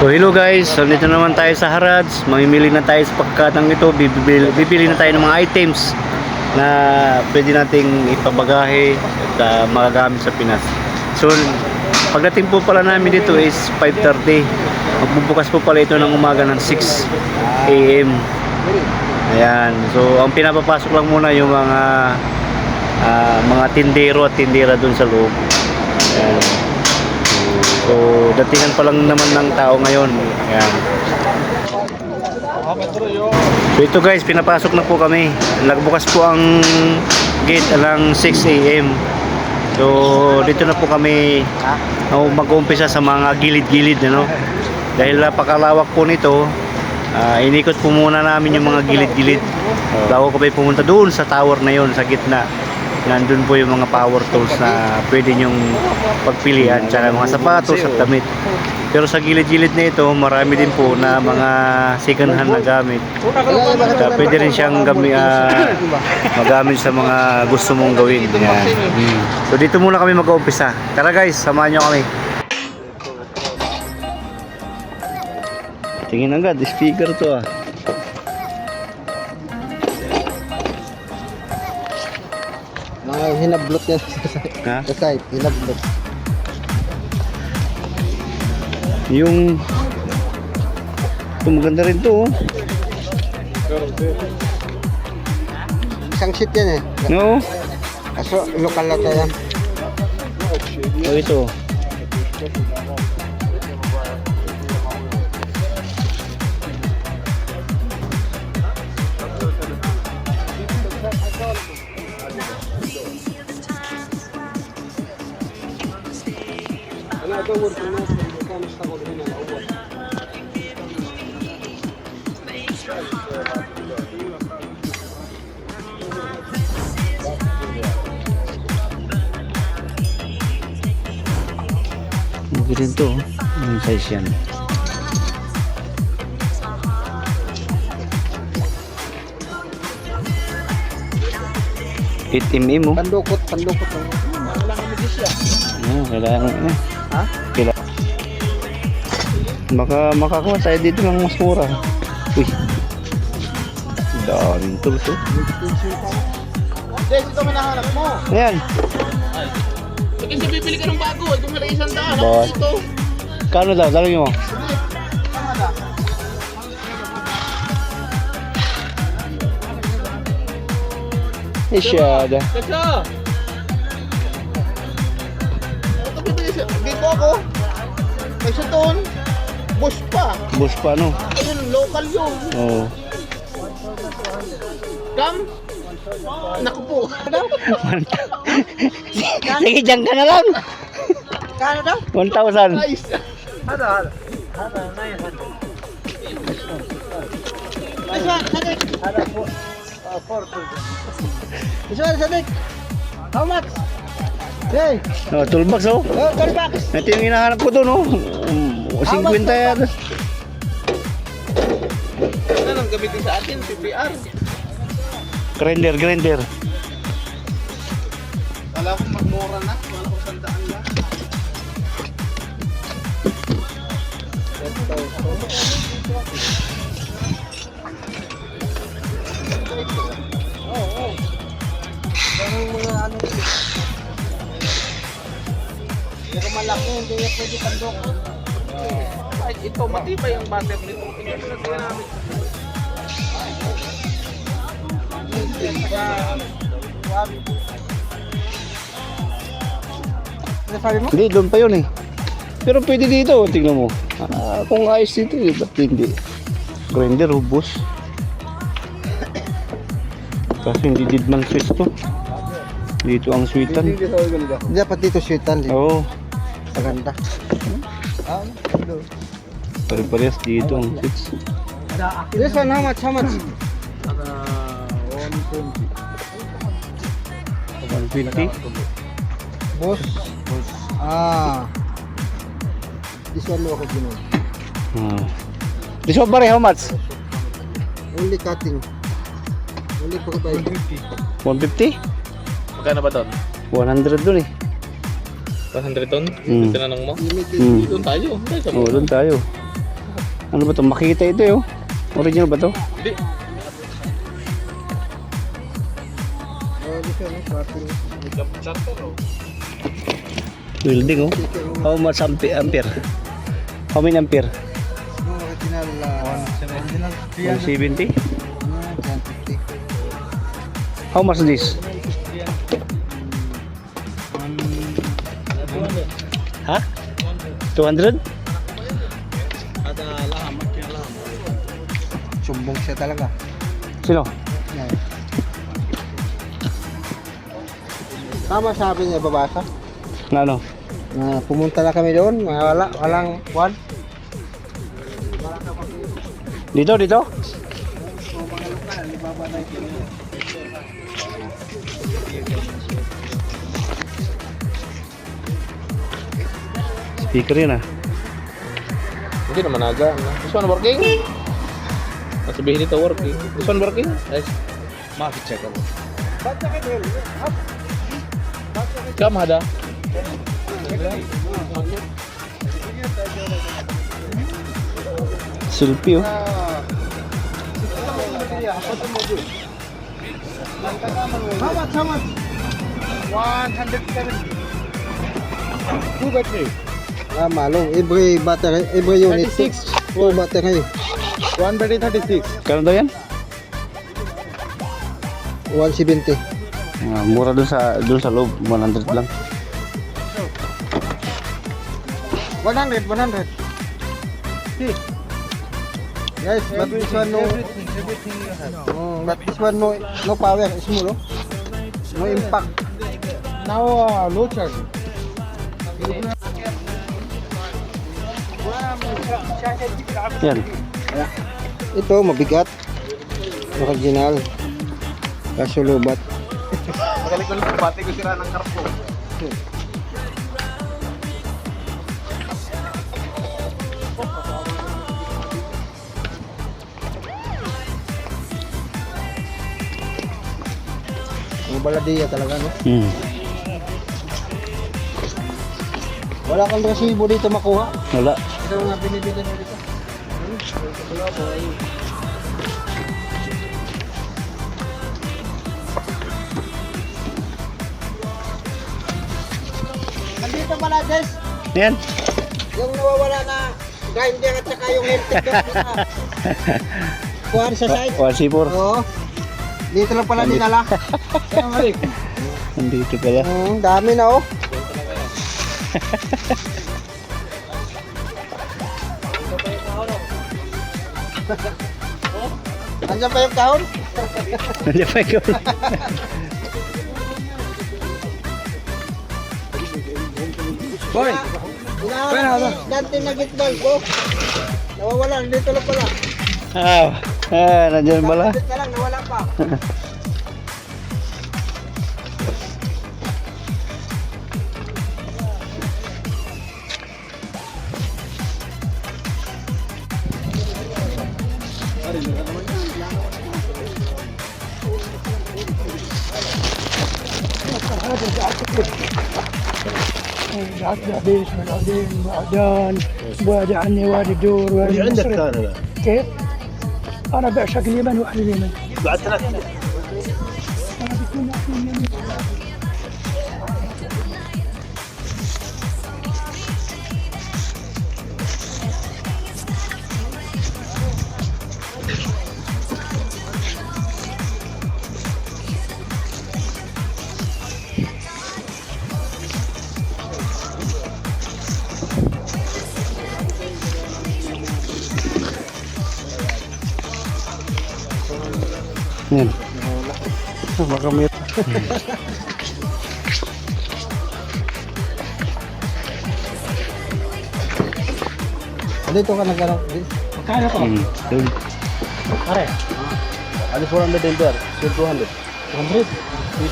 So hello guys, so dito naman tayo sa Harads. Mamimili na tayo sa pagkatang ito. Bibili na tayo ng mga items na pwede nating ipabagahe at magagamit sa Pinas. So pagdating po pala namin dito is 5:30. Magbubukas po pala ito ng umaga ng 6 AM. Ayan, so ang pinapapasok lang muna yung mga tindero at tindera dun sa loob. Ayan. So datingan pa lang naman ng tao ngayon. Ayan. So ito guys, pinapasok na po kami. Nagbukas po ang gate alang 6 AM. So dito na po kami mag-uumpisa sa mga gilid-gilid, ano? Dahil napakalawak po nito, inikot po muna namin yung mga gilid-gilid bago kami pumunta doon sa tower na yon sa gitna. Nandun po yung mga power tools na pwede nyong pagpilian, tsaka mga sapatos at damit. Pero sa gilid-gilid na ito, marami din po na mga second hand na gamit. Kaya pwede rin siyang magamit sa mga gusto mong gawin. Yan. So dito muna kami mag-uumpisa. Tara guys, samahan nyo kami. Tingin agad, speaker to ah. Hinablot yan sa site, hinablot. Yung ito maganda rin to oh. Isang sheet yan eh. No? Kaso lokal na tayo. Oh, ito. أنا أدور في الناس اللي كانوا يشتغلوا هنا الأول. Mungkin rin to. Anong size yan? Mm mo. Pandukot lang. Kailangan na. Ha? Baka makakuha tayo dito ng mas mura. Uy. Daming tools oh. Jess, ito manahanap mo. Ayan. Kasi bibili ka ng bago, itong malaki isang daan. Boss. Ito. Kano daw? Talagin mo. Isyada. Kasi! Ito bibili siya. Dito ako. May suton. Bush pa. Bus pa no? Ayun, local yun. Oo. Kam? Naku po. Sige, dyan ka na lang. Kano daw? 1,000. Nice. Hada, This one, Sadik. Hada po. 4. This one, Sadik. How much? Hey. Oh, toolbox oh. Oh, 30 bucks. Ito yung hinahanap ko doon oh. 50 yan. Ano nang gamitin sa atin? PPR. Grinder. Wala akong magmura na. Wala akong sandaan na. Mga ano dito. Pero malaki, hindi yan pwede pandukot. Ay, ito, matibay ang butter nito. Tingnan mo na sila namin. Ano sabi mo? Hindi, doon pa yun eh. Pero pwede dito, tingnan mo. Kung ayos dito, ba't hindi? Grinder, hubos. Kasi hindi didman switch to. Dito ang sweetan. Dapat dito sweetan. Oo. Maganda. Pare-parehas dito ang switch. This one, how much? 150. Boss. This one mo ako ginuha. This one pare, how much? Only cutting. Only pagkabay. 150? Magkano ba doon? 100 dun eh. 100 ton? Mm. Tinanong mo? Limited. Mm. Doon tayo. Oo, doon tayo. Ano ba to? Makita ito eh, oh. Original ba to? Hindi. Dito, no? Starting. Charter oh. Welding, oh. How much ampere? How many ampere? No, original. Original. 170? 150. How much this? Ha? 200? Sumbong siya talaga. Sino? Tama sabi niya, babasa. Na ano? Pumunta na kami doon, walang kwan. Dito, dito? Speaker yun ah. Hindi naman aga. This one working? Sabihin dito working. This one working? Yes. Check ako. Kam ada? Selfie oh. How much? 170. 2 battery. Malong. Every battery, every unit. 36. 2 battery. 1 battery 36. Kano daw yan? 170. Mura dun sa loob, 100 lang. 100. See. Guys, but this one no. Everything you have. But this one no power. Small, no impact. Now low charge. Yan. Ito mabigat. Original. Kaso lubat. Magaling ko lang bati ko sira ng karpo. Ang baladiya talaga, no? Wala kang resibo dito makuha. Wala. Ito nga binibili mo dito. Nandito pala, guys. Yan. Yung nawawala na grinder at saka yung helmet doon. Kuhan sa side. 1C4. Oo. Dito lang pala dinala. Nandito pala. Dami na oh. Andiyan pa yung kahon? Nandiyan pa ikaw. Boy! Dante na gitball ko. Nawawala, dito lang pala. Nandiyan pala. Dito ka lang, nawala pa. عدى بيش من عدين وعدان وادي عني وادي الدور وادي عندك المصري. ثاني لا كيف؟ انا بعشق اليمن واهل اليمن. بعد 3 انا بكون اهل اليمن. Yan. Baka may... Dito ka nagkaroon. كان يطلع Yun. هذه 400 ampere 200 100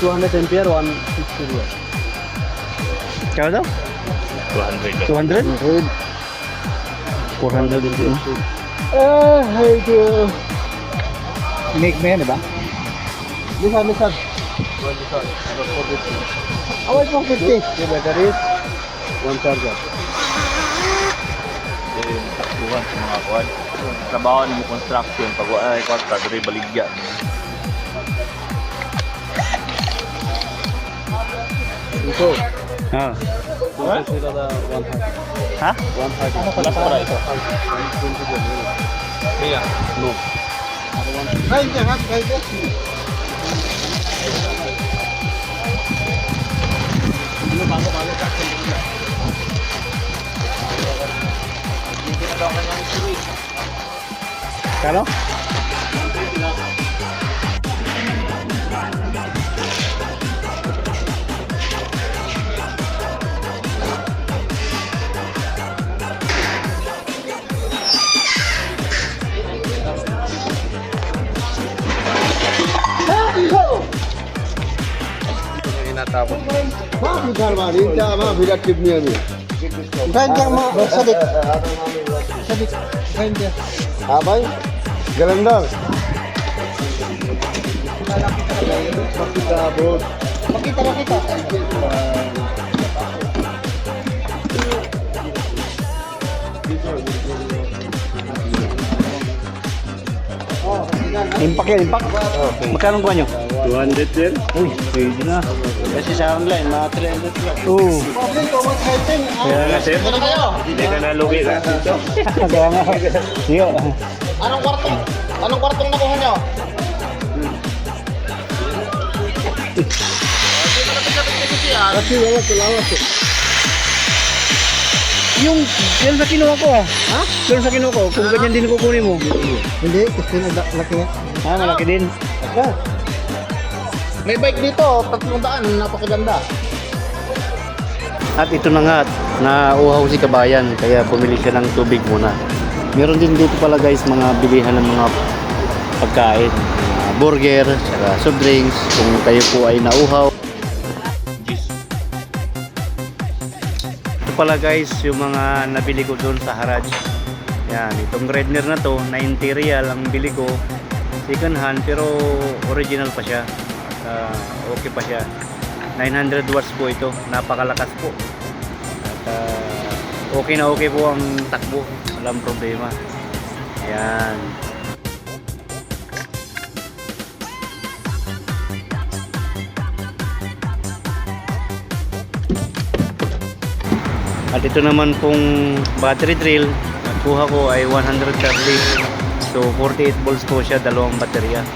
200 ampere 160 riyal Kano daw? 200? 400 din. Haido. ميك مان بقى Lisan. Awal pang 50. 2 batteries 1 charger Bukan mga kuwan. trabaho mo construction pag wala ay kwarta diri baligya. Ito. Ah. Sila na 100. Ha? 100. Last price. Iya, no. Kain niya, ha? Kain niya. Kano? Inatapos. Kain niya, sadik. Sadik. Kain niya. Abay, galandang. Makita. Impact yan, impact. Magkano kuha nyo? 200 din. Uy, pwede na. Kasi sa online, mga 300 lang. Oo. Kaya nga, sir. Hindi ka nalugi ka dito. Kaya nga. Iyo. Anong kwartong nakuha niyo? Kasi wala salamat eh. Yung sa kinuha ko ah. Ha? Yung sa kinuha ko, kung ganyan din kukunin mo. Hindi, kasi laki nga. Ah, malaki din. May bike dito, 300, napakaganda. At ito na nga, nauhaw si Kabayan, kaya bumili siya ng tubig muna. Meron din dito pala guys, mga bilihan ng mga pagkain. Burger, saka soft drinks, kung kayo po ay nauhaw. Ito pala guys, yung mga nabili ko doon sa Haraj. Yan, itong Redner na to, 90 real ang bili ko. Second hand, pero original pa siya. At, okay pa siya. 900 watts po ito, napakalakas po. At okay na okay po ang takbo, walang problema. Ayan. At ito naman pong battery drill, nakuha ko ay 130. So 48 volts po siya, dalawang baterya.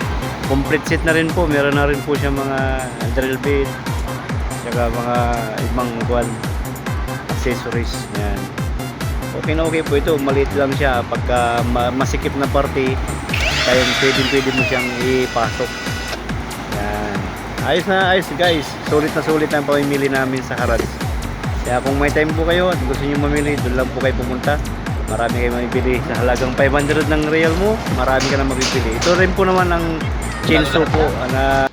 Complete set na rin po, meron na rin po siya mga drill bit, saka mga ibang accessories. Yan. Okay na okay po ito, maliit lang siya. Pagka masikip na party, kaya pwede mo siyang ipasok. Yan. Ayos na ayos guys, sulit na sulit ang pamimili namin sa Haraj. Kaya kung may time po kayo at gusto niyo mamili, doon lang po kayo pumunta. Marami kayo mabibili sa halagang 500 ng real mo, marami ka na mabibili. Ito rin po naman ang chainsaw po na